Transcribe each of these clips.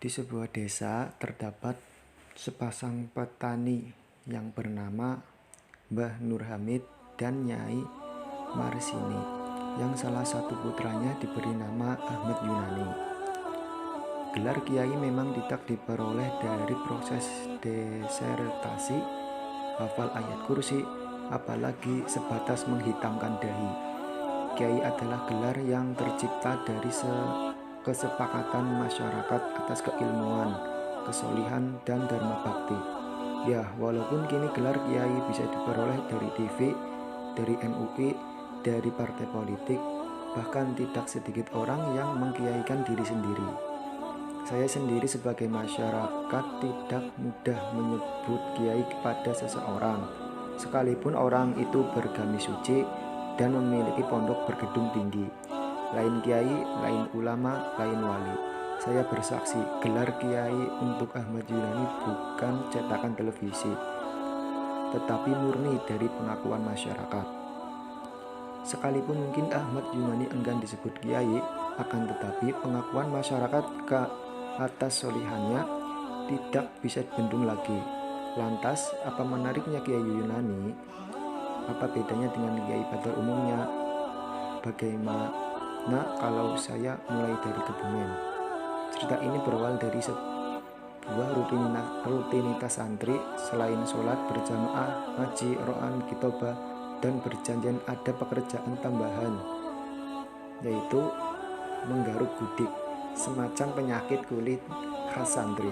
Di sebuah desa terdapat sepasang petani yang bernama Mbah Nur Hamid dan Nyai Marsini, yang salah satu putranya diberi nama Ahmad Yunani. Gelar kiai memang tidak diperoleh dari proses disertasi, hafal ayat kursi, apalagi sebatas menghitamkan dahi. Kiai adalah gelar yang tercipta dari kesepakatan masyarakat atas keilmuan, kesolihan, dan dharma bakti. Ya, walaupun kini gelar kiai bisa diperoleh dari TV, dari MUI, dari partai politik, bahkan tidak sedikit orang yang mengkiaikan diri sendiri. Saya sendiri sebagai masyarakat tidak mudah menyebut kiai kepada seseorang, sekalipun orang itu bergamis suci dan memiliki pondok bergedung tinggi. Lain kiai, lain ulama, lain wali. Saya bersaksi, gelar kiai untuk Ahmad Yunani bukan cetakan televisi, tetapi murni dari pengakuan masyarakat. Sekalipun mungkin Ahmad Yunani enggan disebut kiai, akan tetapi pengakuan masyarakat ke atas solihannya tidak bisa dibendung lagi. Lantas, apa menariknya Kiai Yunani? Apa bedanya dengan kiai pada umumnya? Bagaimana kalau saya mulai dari Kebumen? Cerita ini berawal dari sebuah rutinitas santri. Selain sholat berjamaah, ngaji, ro'an, kitobah, dan berjanjian ada pekerjaan tambahan, yaitu menggaruk gudik, semacam penyakit kulit khas santri.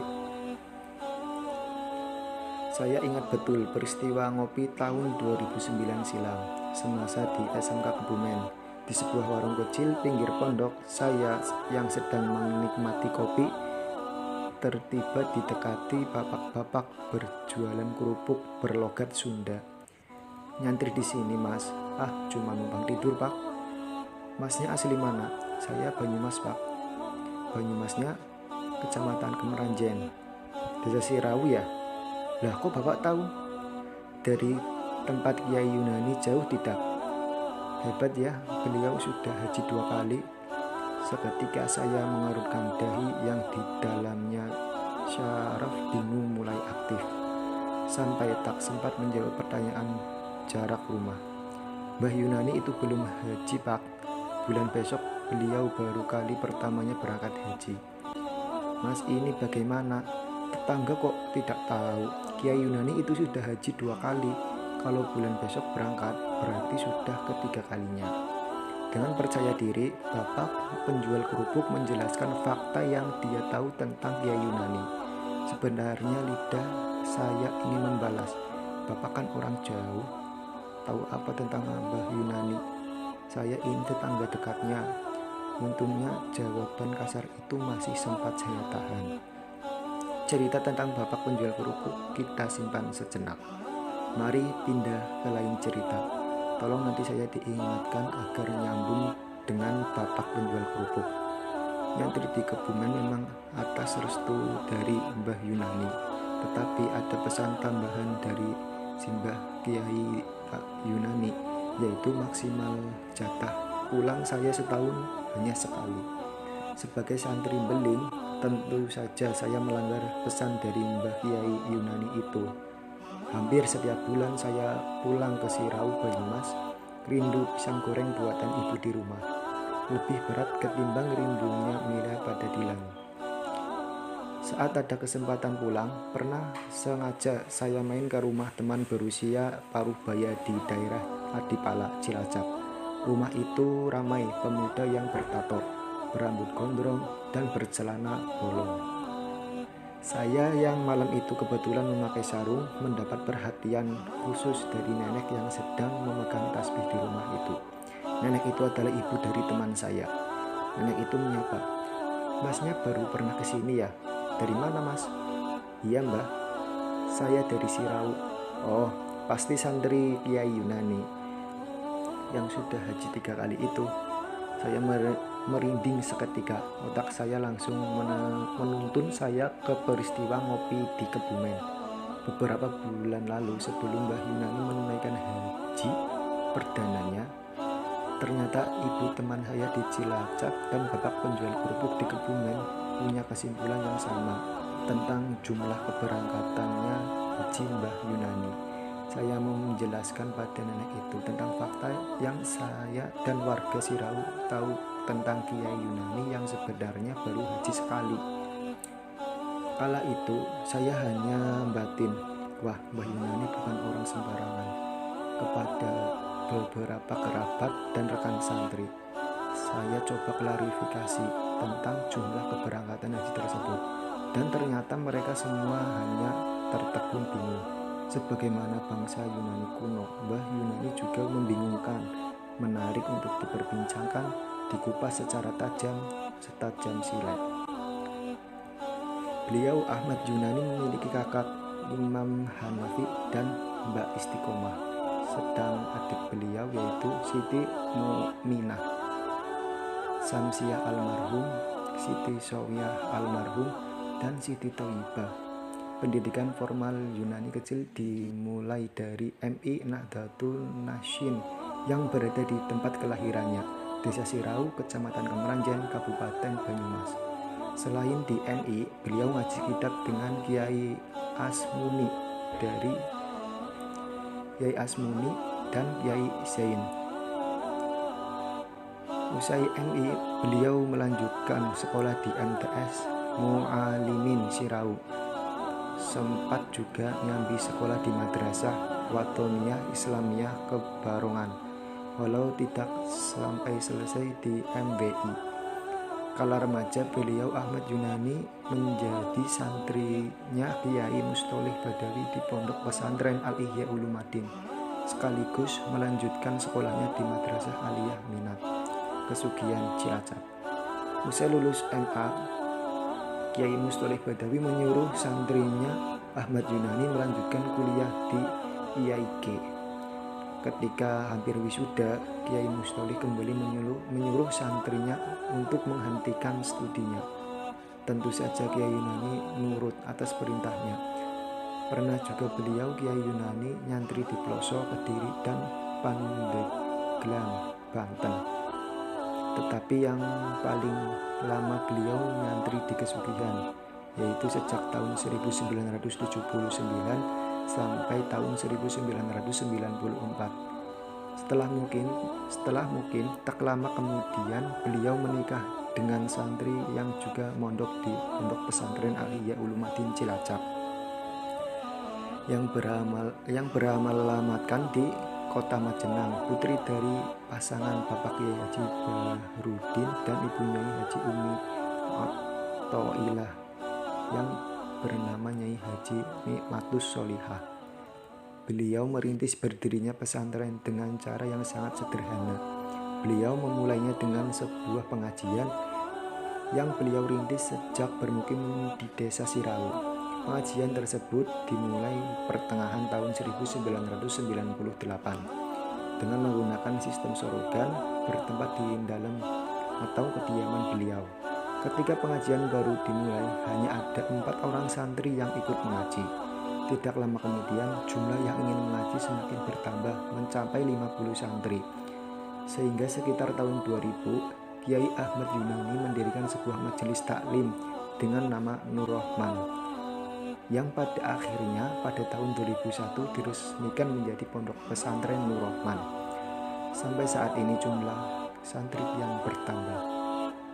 Saya ingat betul peristiwa ngopi tahun 2009 silam, semasa di SMK Kebumen. Di sebuah warung kecil pinggir pondok, saya yang sedang menikmati kopi tertiba didekati bapak-bapak berjualan kerupuk berlogat Sunda. "Nyantri di sini, Mas." "Ah, cuma numpang tidur, Pak." "Masnya asli mana?" "Saya Banyumas, Pak." "Banyumasnya Kecamatan Kemeranjen, Desa Sirau ya?" "Lah, kok Bapak tahu?" "Dari tempat Kiai Yunani jauh tidak?" "Hebat ya, beliau sudah haji 2 kali." Seketika saya mengerutkan dahi yang di dalamnya syaraf bingung mulai aktif, sampai tak sempat menjawab pertanyaan jarak rumah. "Mbah Yunani itu belum haji, Pak. Bulan besok beliau baru kali pertamanya berangkat haji." "Mas, ini bagaimana? Tetangga kok tidak tahu? Kiai Yunani itu sudah haji 2 kali. Kalau bulan besok berangkat, berarti sudah ketiga kalinya." Dengan percaya diri, bapak penjual kerupuk menjelaskan fakta yang dia tahu tentang Kiai Yunani. Sebenarnya lidah saya ingin membalas, "Bapak kan orang jauh, tahu apa tentang Mbah Yunani? Saya ini tetangga dekatnya." Untungnya jawaban kasar itu masih sempat saya tahan. Cerita tentang bapak penjual kerupuk kita simpan sejenak. Mari pindah ke lain cerita. Tolong nanti saya diingatkan agar nyambung dengan bapak penjual kerupuk. Nyantri di Kebumen memang atas restu dari Mbah Yunani, tetapi ada pesan tambahan dari Simbah Kiai Yunani, yaitu maksimal jatah pulang saya setahun hanya sekali. Sebagai santri beling, tentu saja saya melanggar pesan dari Mbah Kiai Yunani itu. Hampir setiap bulan saya pulang ke Sirau, Banyumas, rindu pisang goreng buatan ibu di rumah. Lebih berat ketimbang rindunya Mila pada Dilan. Saat ada kesempatan pulang, pernah sengaja saya main ke rumah teman berusia paruh baya di daerah Adipala, Cilacap. Rumah itu ramai pemuda yang bertato, berambut gondrong, dan bercelana bolong. Saya yang malam itu kebetulan memakai sarung mendapat perhatian khusus dari nenek yang sedang memegang tasbih di rumah itu. Nenek itu adalah ibu dari teman saya. Nenek itu menyapa, "Masnya baru pernah ke sini ya?" "Dari mana, Mas?" "Iya, Mbah, saya dari Sirau." "Oh, pasti santri Kiai Yunani yang sudah haji 3 kali itu." Saya merinding seketika. Otak saya langsung menuntun saya ke peristiwa ngopi di Kebumen beberapa bulan lalu sebelum Mbah Yunani menunaikan haji perdananya. Ternyata ibu teman saya di Cilacap dan bapak penjual kerupuk di Kebumen punya kesimpulan yang sama tentang jumlah keberangkatannya haji Mbah Yunani. Saya mau menjelaskan pada nenek itu tentang fakta yang saya dan warga Sirau tahu tentang Kiai Yunani yang sebenarnya baru haji sekali. Kala itu saya hanya batin, wah Mbah Yunani bukan orang sembarangan, kepada beberapa kerabat dan rekan santri. Saya coba klarifikasi tentang jumlah keberangkatan haji tersebut, dan ternyata mereka semua hanya tertegun bingung. Sebagaimana bangsa Yunani kuno, Mbah Yunani juga membingungkan, menarik untuk diperbincangkan, dikupas secara setajam silet. Beliau Ahmad Yunani memiliki kakak Imam Hanafi dan Mbak Istiqomah, sedang adik beliau yaitu Siti Mu'minah, Samsiah almarhum, Siti Sowiyah almarhum, dan Siti Thayyibah. Pendidikan formal Yunani kecil dimulai dari MI Nahdlatul Nasyin yang berada di tempat kelahirannya, Desa Sirau, Kecamatan Kemeranjen, Kabupaten Banyumas. Selain di MI, beliau ngaji kitab dengan Kiai Asmuni dan Kiai Zain. Usai MI, beliau melanjutkan sekolah di MTS Mu'alimin Sirau. Sempat juga nyambi sekolah di Madrasah Watoniyah Islamiyah Kebarongan, walau tidak sampai selesai di MBI. Kala remaja, beliau Ahmad Yunani menjadi santrinya Kiai Mustolih Badawi di Pondok Pesantren Al-Ihya Ulumuddin, sekaligus melanjutkan sekolahnya di Madrasah Aliyah Minat, Pesugihan Cilacap. Usai lulus MA, Kiai Mustolih Badawi menyuruh santrinya Ahmad Yunani melanjutkan kuliah di IAIG. Ketika hampir wisuda, Kiai Mustolih kembali menyuruh santrinya untuk menghentikan studinya. Tentu saja Kiai Yunani nurut atas perintahnya. Pernah juga beliau Kiai Yunani nyantri di Ploso, Kediri, dan Pandeglang, Banten. Tetapi yang paling lama beliau nyantri di Kesugihan, yaitu sejak tahun 1979 sampai tahun 1994. Setelah mungkin tak lama kemudian beliau menikah dengan santri yang juga mondok di Pondok Pesantren Al-Ihya Ulumuddin Cilacap, yang beralamatkan di Kota Majenang, putri dari pasangan Bapak Kiai Haji Bahrudin dan Ibu Nyai Haji Umi Athoilah yang bernama Nyai Haji Nikmatus Sholihah. Beliau merintis berdirinya pesantren dengan cara yang sangat sederhana. Beliau memulainya dengan sebuah pengajian yang beliau rintis sejak bermukim di Desa Sirau. Pengajian tersebut dimulai pertengahan tahun 1998 dengan menggunakan sistem sorogan bertempat di dalam atau kediaman beliau. Ketika pengajian baru dimulai, hanya ada 4 orang santri yang ikut mengaji. Tidak lama kemudian, jumlah yang ingin mengaji semakin bertambah mencapai 50 santri. Sehingga sekitar tahun 2000, Kiai Ahmad Yunani mendirikan sebuah majelis taklim dengan nama Nur Rahman, yang pada akhirnya pada tahun 2001 diresmikan menjadi Pondok Pesantren Nur Rahman. Sampai saat ini jumlah santri yang bertambah.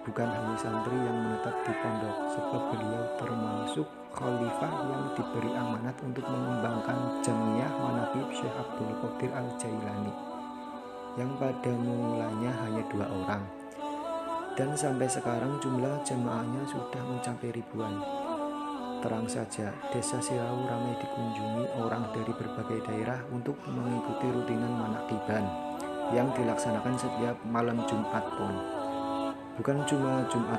Bukan hanya santri yang menetap di pondok, sebab beliau termasuk khalifah yang diberi amanat untuk mengembangkan Jamiyah Manaqib Syekh Abdul Qadir Al-Jailani, yang pada mulanya hanya 2 orang. Dan sampai sekarang jumlah jemaahnya sudah mencapai ribuan. Terang saja, Desa Sirau ramai dikunjungi orang dari berbagai daerah untuk mengikuti rutinan manaqiban yang dilaksanakan setiap malam Jumat Pon. Bukan cuma Jumat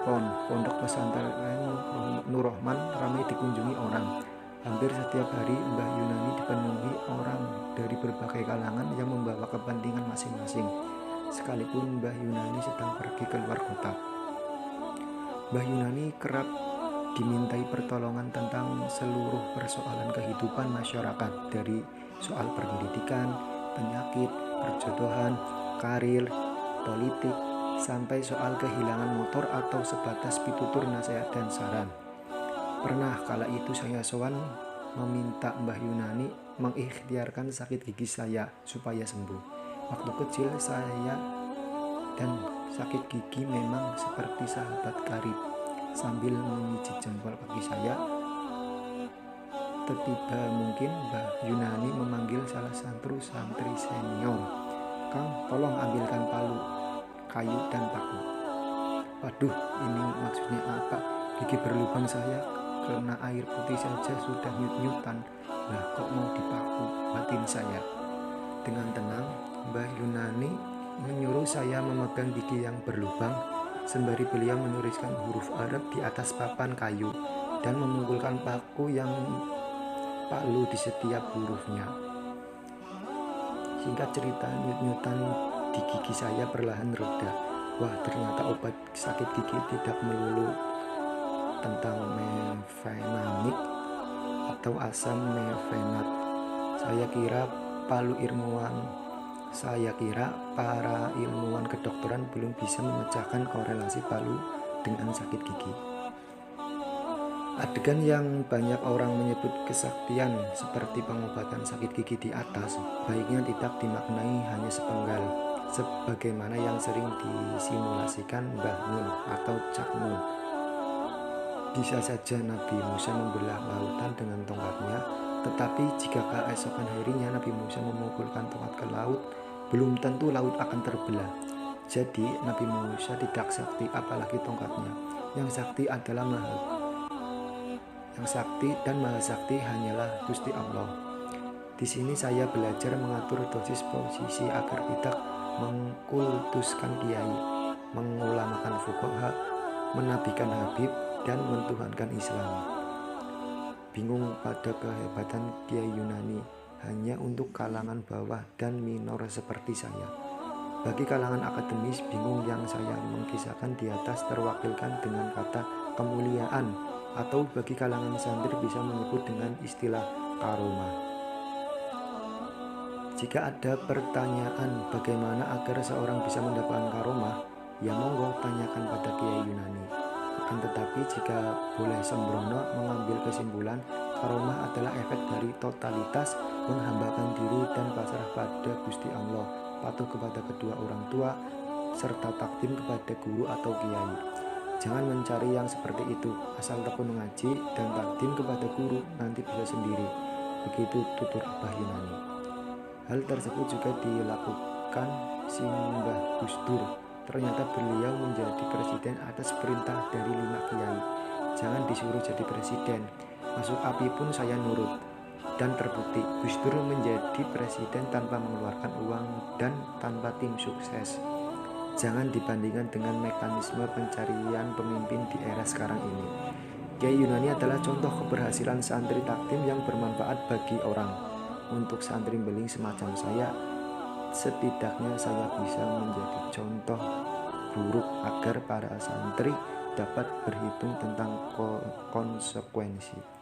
Pon, Pondok Pesantren Nur Rahman ramai dikunjungi orang. Hampir setiap hari Mbah Yunani dipenuhi orang dari berbagai kalangan yang membawa kepentingan masing-masing, sekalipun Mbah Yunani sedang pergi ke luar kota. Mbah Yunani kerap dimintai pertolongan tentang seluruh persoalan kehidupan masyarakat, dari soal pendidikan, penyakit, perjodohan, karir, politik, sampai soal kehilangan motor atau sebatas pitutur nasihat dan saran. Pernah kala itu saya sowan meminta Mbah Yunani mengikhtiarkan sakit gigi saya supaya sembuh. Waktu kecil saya dan sakit gigi memang seperti sahabat karib. Sambil memijit jempol kaki saya, tiba mungkin Mbah Yunani memanggil salah satu santri senior. "Kang, tolong ambilkan palu, kayu dan paku." Waduh, ini maksudnya apa? Gigi berlubang saya kena air putih saja sudah nyut-nyutan. Lah kok mau dipaku, batin saya. Dengan tenang, Mbah Yunani menyuruh saya memegang gigi yang berlubang sembari beliau menuliskan huruf Arab di atas papan kayu dan memukulkan palu di setiap hurufnya. Singkat cerita, nyut-nyutan di gigi saya perlahan reda. Wah, ternyata obat sakit gigi tidak melulu tentang mefenamik atau asam mefenat. Saya kira para ilmuwan kedokteran belum bisa memecahkan korelasi palu dengan sakit gigi. Adegan yang banyak orang menyebut kesaktian seperti pengobatan sakit gigi di atas, baiknya tidak dimaknai hanya sepenggal, sebagaimana yang sering disimulasikan Mbah Mun atau Cak Nun. Bisa saja Nabi Musa membelah lautan dengan tongkatnya, tetapi jika keesokan harinya Nabi Musa memukulkan tongkat ke laut, belum tentu laut akan terbelah. Jadi Nabi Musa tidak sakti, apalagi tongkatnya. Yang sakti dan maha sakti hanyalah Gusti Allah. Di sini saya belajar mengatur dosis posisi agar tidak mengkultuskan kiai, mengulamakan fuqaha, menabikan Habib, dan mentuhankan Islam. Bingung pada kehebatan Kiai Yunani hanya untuk kalangan bawah dan minor seperti saya. Bagi kalangan akademis, bingung yang saya mengkisahkan di atas terwakilkan dengan kata kemuliaan, atau bagi kalangan santri bisa menyebut dengan istilah karomah. Jika ada pertanyaan bagaimana agar seorang bisa mendapatkan karomah, ya monggo tanyakan pada Kiai Yunani. Akan tetapi jika boleh sembrono mengambil kesimpulan, karomah adalah efek dari totalitas menghambakan diri dan pasrah pada Gusti Allah, patuh kepada kedua orang tua, serta takdim kepada guru atau kiai. Jangan mencari yang seperti itu, asal tekun mengaji dan takdim kepada guru, nanti bisa sendiri. Begitu tutur Mbah Yunani. Hal tersebut juga dilakukan Simbah Gus Dur. Ternyata beliau menjadi presiden atas perintah dari 5 kiai. Jangan disuruh jadi presiden, masuk api pun saya nurut. Dan terbukti Gus Dur menjadi presiden tanpa mengeluarkan uang dan tanpa tim sukses. Jangan dibandingkan dengan mekanisme pencarian pemimpin di era sekarang ini. Kiai Yunani adalah contoh keberhasilan santri takdim yang bermanfaat bagi orang. Untuk santri beling semacam saya, setidaknya saya bisa menjadi contoh buruk agar para santri dapat berhitung tentang konsekuensi.